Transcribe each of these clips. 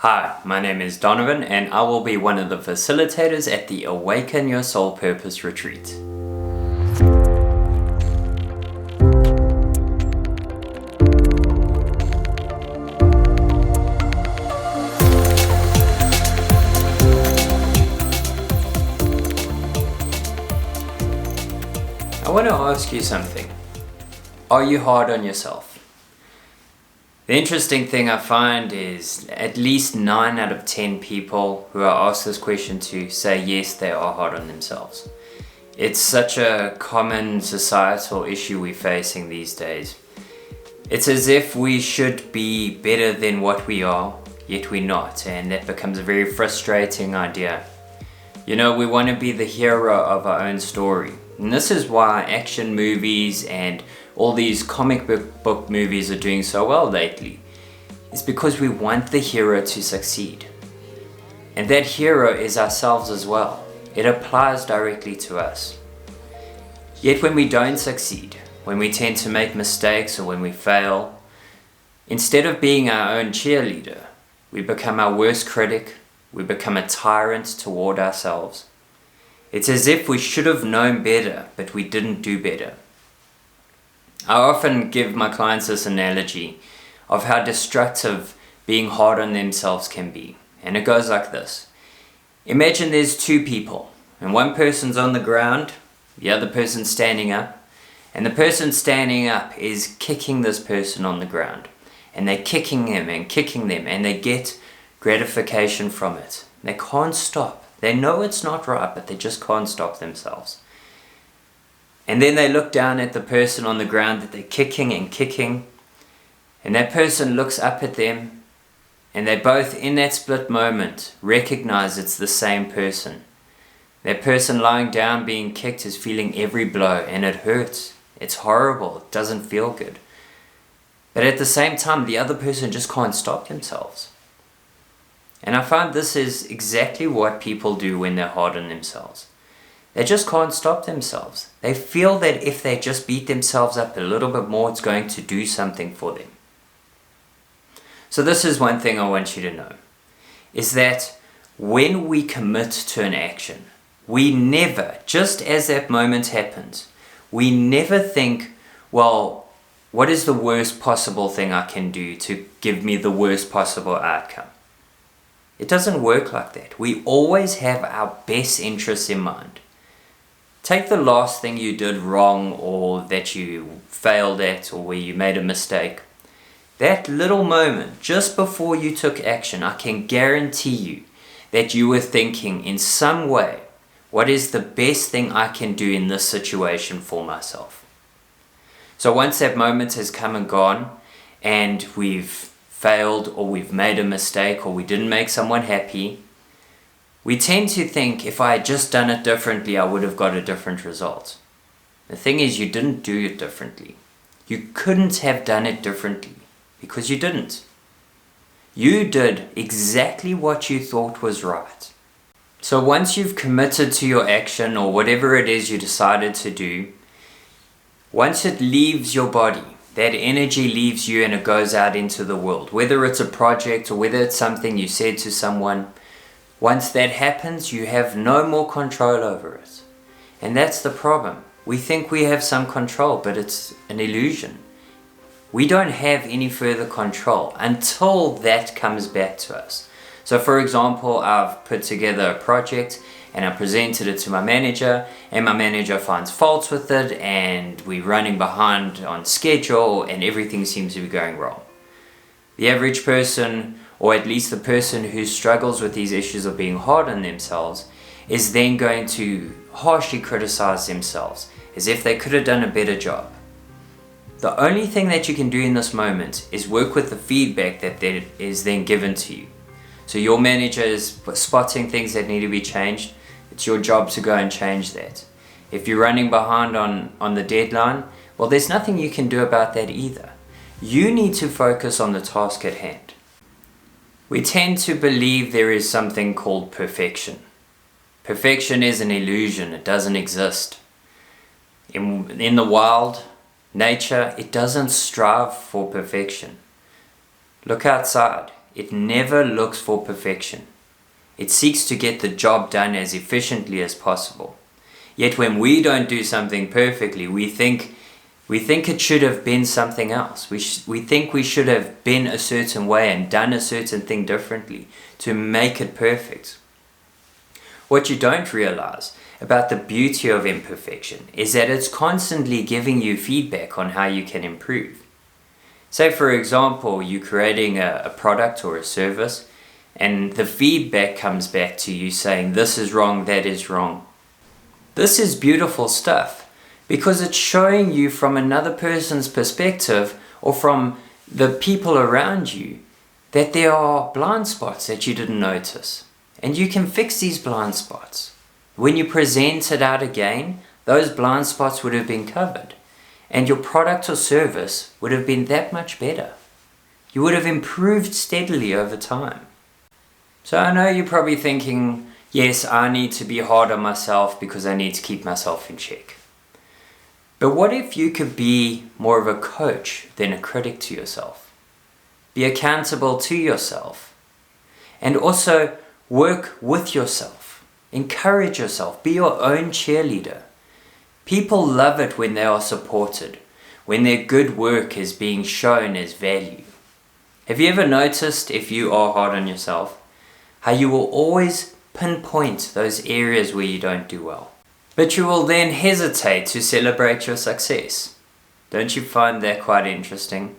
Hi, my name is Donovan and I will be one of the facilitators at the Awaken Your Soul Purpose Retreat. I want to ask you something. Are you hard on yourself? The interesting thing I find is at least 9 out of 10 people who are asked this question to say yes, they are hard on themselves. It's such a common societal issue we're facing these days. It's as if we should be better than what we are, yet we're not, and that becomes a very frustrating idea. You know, we want to be the hero of our own story. And this is why action movies and all these comic book movies are doing so well lately. It's because we want the hero to succeed. And that hero is ourselves as well. It applies directly to us. Yet when we don't succeed, when we tend to make mistakes or when we fail, instead of being our own cheerleader, we become our worst critic, we become a tyrant toward ourselves. It's as if we should have known better, but we didn't do better. I often give my clients this analogy of how destructive being hard on themselves can be. And it goes like this. Imagine there's 2 people, and one person's on the ground, the other person's standing up, and the person standing up is kicking this person on the ground. And they're kicking him and kicking them, and they get gratification from it. They can't stop. They know it's not right, but they just can't stop themselves. And then they look down at the person on the ground that they're kicking and kicking, and that person looks up at them, and they both, in that split moment, recognize it's the same person. That person lying down being kicked is feeling every blow, and it hurts. It's horrible. It doesn't feel good. But at the same time, the other person just can't stop themselves. And I find this is exactly what people do when they're hard on themselves. They just can't stop themselves. They feel that if they just beat themselves up a little bit more, it's going to do something for them. So this is one thing I want you to know, is that when we commit to an action, we never, just as that moment happens, we never think, well, what is the worst possible thing I can do to give me the worst possible outcome? It doesn't work like that. We always have our best interests in mind. Take the last thing you did wrong or that you failed at or where you made a mistake. That little moment just before you took action, I can guarantee you that you were thinking in some way, what is the best thing I can do in this situation for myself? So once that moment has come and gone and we've failed or we've made a mistake or we didn't make someone happy, we tend to think if I had just done it differently, I would have got a different result. The thing is, you didn't do it differently. You couldn't have done it differently because you didn't. You did exactly what you thought was right. So once you've committed to your action or whatever it is you decided to do, once it leaves your body, that energy leaves you and it goes out into the world. Whether it's a project or whether it's something you said to someone, once that happens, you have no more control over it. And that's the problem. We think we have some control, but it's an illusion. We don't have any further control until that comes back to us. So for example, I've put together a project and I presented it to my manager, and my manager finds faults with it, and we're running behind on schedule, and everything seems to be going wrong. The average person, or at least the person who struggles with these issues of being hard on themselves, is then going to harshly criticize themselves, as if they could have done a better job. The only thing that you can do in this moment is work with the feedback that is then given to you. So your manager is spotting things that need to be changed. It's your job to go and change that. If you're running behind on the deadline, well, there's nothing you can do about that either. You need to focus on the task at hand. We tend to believe there is something called perfection. Perfection is an illusion. It doesn't exist. In the wild, nature, it doesn't strive for perfection. Look outside. it never looks for perfection. It seeks to get the job done as efficiently as possible. Yet when we don't do something perfectly, we think it should have been something else. We think we should have been a certain way and done a certain thing differently to make it perfect. What you don't realize about the beauty of imperfection is that it's constantly giving you feedback on how you can improve. Say for example, you're creating a product or a service, and the feedback comes back to you saying this is wrong, that is wrong. This is beautiful stuff because it's showing you from another person's perspective or from the people around you that there are blind spots that you didn't notice. And you can fix these blind spots. When you present it out again, those blind spots would have been covered. And your product or service would have been that much better. You would have improved steadily over time. So I know you're probably thinking, yes, I need to be hard on myself because I need to keep myself in check. But what if you could be more of a coach than a critic to yourself? Be accountable to yourself. And also work with yourself. Encourage yourself. Be your own cheerleader. People love it when they are supported, when their good work is being shown as value. Have you ever noticed, if you are hard on yourself, how you will always pinpoint those areas where you don't do well? But you will then hesitate to celebrate your success. Don't you find that quite interesting?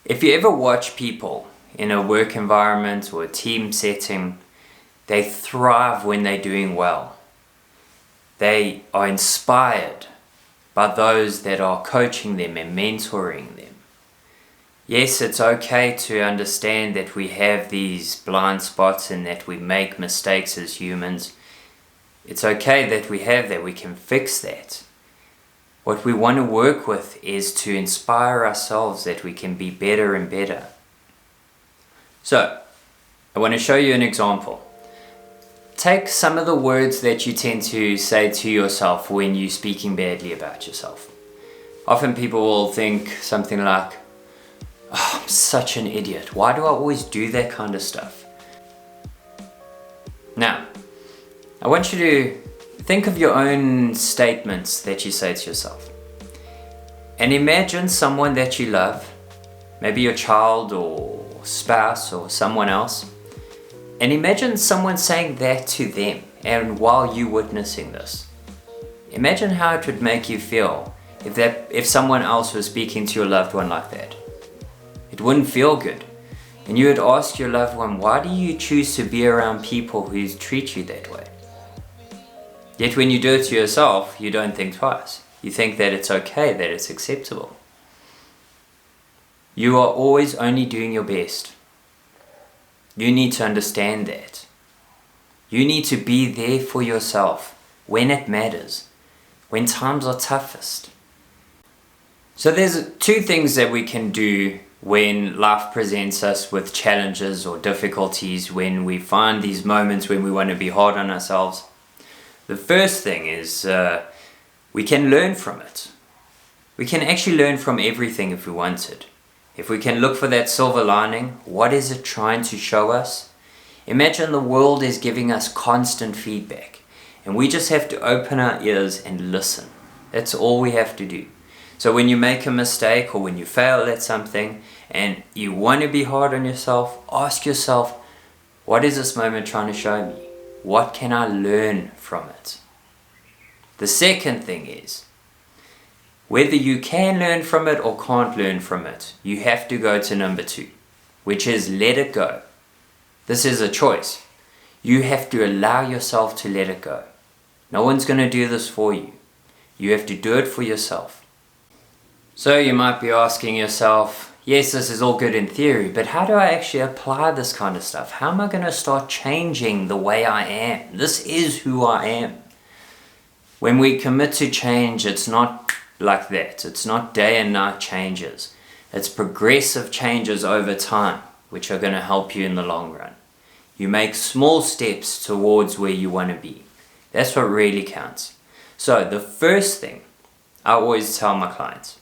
If you ever watch people in a work environment or a team setting, they thrive when they're doing well. They are inspired by those that are coaching them and mentoring them. Yes, it's okay to understand that we have these blind spots and that we make mistakes as humans. It's okay that we have that, we can fix that. What we want to work with is to inspire ourselves that we can be better and better. So, I want to show you an example. Take some of the words that you tend to say to yourself when you're speaking badly about yourself. Often people will think something like, oh, I'm such an idiot. Why do I always do that kind of stuff? Now, I want you to think of your own statements that you say to yourself. And imagine someone that you love, maybe your child or spouse or someone else. And imagine someone saying that to them, and while you witnessing this. Imagine how it would make you feel if someone else was speaking to your loved one like that. It wouldn't feel good. And you would ask your loved one, why do you choose to be around people who treat you that way? Yet when you do it to yourself, you don't think twice. You think that it's okay, that it's acceptable. You are always only doing your best. You need to understand that. You need to be there for yourself when it matters, when times are toughest. So there's two things that we can do when life presents us with challenges or difficulties, when we find these moments when we want to be hard on ourselves. The first thing is we can learn from it. We can actually learn from everything if we wanted. If we can look for that silver lining, what is it trying to show us? Imagine the world is giving us constant feedback, and we just have to open our ears and listen. That's all we have to do. So when you make a mistake or when you fail at something and you want to be hard on yourself, ask yourself, what is this moment trying to show me? What can I learn from it? The second thing is, whether you can learn from it or can't learn from it, you have to go to number 2, which is let it go. This is a choice. You have to allow yourself to let it go. No one's going to do this for you. You have to do it for yourself. So you might be asking yourself, yes, this is all good in theory, but how do I actually apply this kind of stuff? How am I going to start changing the way I am? This is who I am. When we commit to change, it's not like that. It's not day and night changes. It's progressive changes over time, which are going to help you in the long run. You make small steps towards where you want to be. That's what really counts. So the first thing I always tell my clients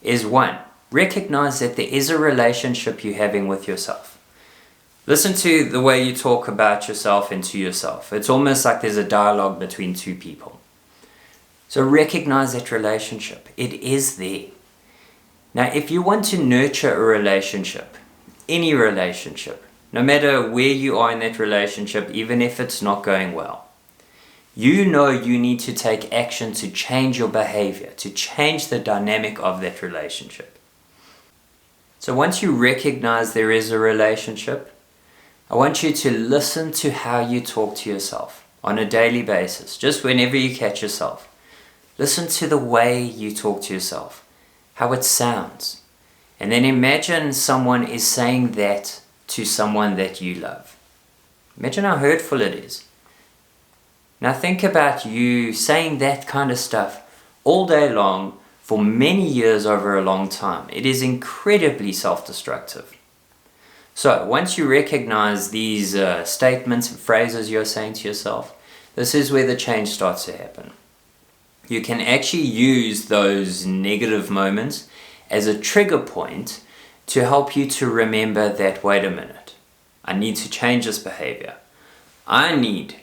is 1, recognize that there is a relationship you're having with yourself. Listen to the way you talk about yourself and to yourself. It's almost like there's a dialogue between two people. So recognize that relationship. It is there. Now, if you want to nurture a relationship, any relationship, no matter where you are in that relationship, even if it's not going well, you know you need to take action to change your behavior, to change the dynamic of that relationship. So once you recognize there is a relationship, I want you to listen to how you talk to yourself on a daily basis, just whenever you catch yourself. Listen to the way you talk to yourself, how it sounds. And then imagine someone is saying that to someone that you love. Imagine how hurtful it is. Now think about you saying that kind of stuff all day long for many years over a long time. It is incredibly self-destructive. So once you recognize these statements and phrases you're saying to yourself, this is where the change starts to happen. You can actually use those negative moments as a trigger point to help you to remember that, wait a minute, I need to change this behavior. I need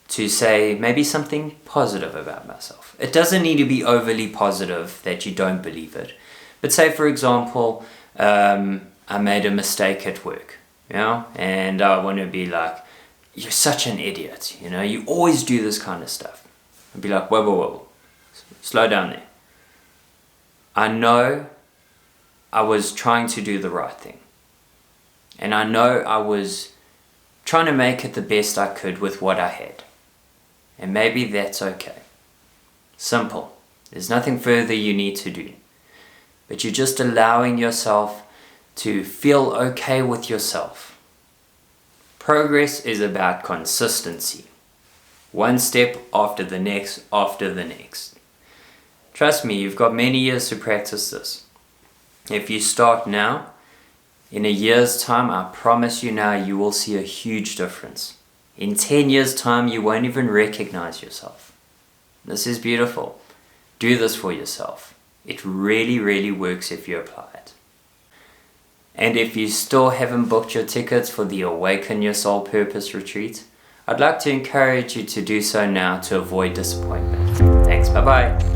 to say maybe something positive about myself. It doesn't need to be overly positive that you don't believe it. But say, for example, I made a mistake at work, and I want to be like, you're such an idiot, you always do this kind of stuff. I'd be like, whoa, slow down there. I know I was trying to do the right thing. And I know I was trying to make it the best I could with what I had. And maybe that's okay. Simple. There's nothing further you need to do. But you're just allowing yourself to feel okay with yourself. Progress is about consistency. One step after the next, after the next. Trust me, you've got many years to practice this. If you start now, in a year's time, I promise you now, you will see a huge difference. In 10 years' time, you won't even recognize yourself. This is beautiful. Do this for yourself. It really, really works if you apply it. And if you still haven't booked your tickets for the Awaken Your Soul Purpose retreat, I'd like to encourage you to do so now to avoid disappointment. Thanks, bye-bye.